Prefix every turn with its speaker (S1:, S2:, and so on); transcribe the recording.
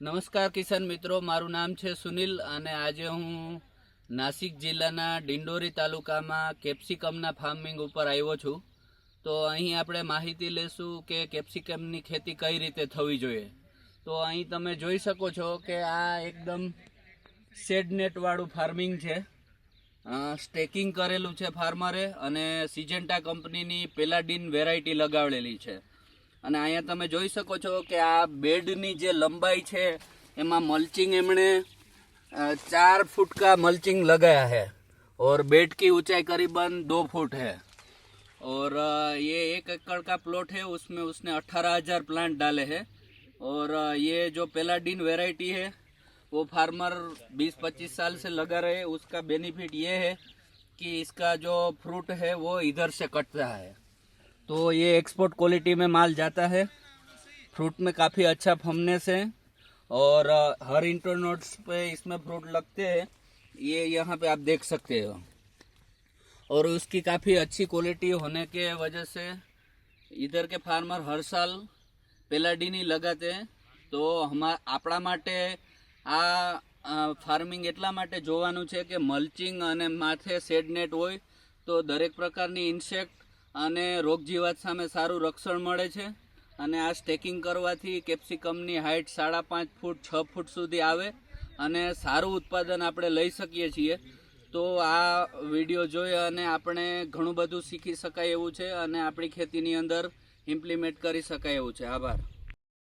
S1: નમસ્કાર કિસાન મિત્રો, મારું નામ છે સુનિલ અને આજે હું નાસિક જિલ્લાના ડિંડોરી તાલુકામાં કેપ્સિકમના ફાર્મિંગ ઉપર આવ્યો છું. તો અહીં આપણે માહિતી લેશું કે કેપ્સિકમની ખેતી કઈ રીતે થવી જોઈએ. તો અહીં તમે જોઈ શકો છો કે આ એકદમ શેડનેટવાળું ફાર્મિંગ છે. સ્ટેકિંગ કરેલું છે ફાર્મરે અને સિજેન્ટા કંપનીની પેલાડીન વેરાયટી લગાવેલી છે. અને અહીંયા તમે જોઈ શકો છો કે આ બેડની જે લંબાઈ છે એમાં मल्चिंग एमने 4 फुट का मल्चिंग लगाया है और बेड की ऊंचाई करीबन 2 फुट है और ये 1 एकड़ का प्लॉट है, उसमें उसने 18,000 प्लांट डाले हैं. और ये जो पेलाडीन वैरायटी है वो फार्मर 20-25 साल से लगा रहे हैं. उसका बेनिफिट ये है कि इसका जो फ्रूट है वो इधर से कटता है, तो ये एक्सपोर्ट क्वालिटी में माल जाता है. फ्रूट में काफ़ी अच्छा फमनेस है और हर इंटरनोट्स पे इसमें फ्रूट लगते हैं. ये यहाँ पे आप देख सकते हो और उसकी काफ़ी अच्छी क्वालिटी होने के वजह से इधर के फार्मर हर साल पेलाडीनी लगाते हैं. तो આપણા માટે આ ફાર્મિંગ એટલા માટે જોવાનું છે કે મલ્ચિંગ અને માથે શેડનેટ હોય તો દરેક પ્રકારની ઇન્સેક્ટ અને રોગજીવાત સામે સારું રક્ષણ મળે છે. અને આ સ્ટેકિંગ કરવાથી કેપ્સિકમની હાઇટ 5.5 ફૂટ 6 ફૂટ સુધી આવે અને સારું ઉત્પાદન આપણે લઈ શકીએ છીએ. તો આ વિડીયો જોઈ અને આપણે ઘણું બધું શીખી શકાય એવું છે અને આપણી ખેતીની અંદર ઇમ્પ્લિમેન્ટ કરી શકાય એવું છે. આભાર.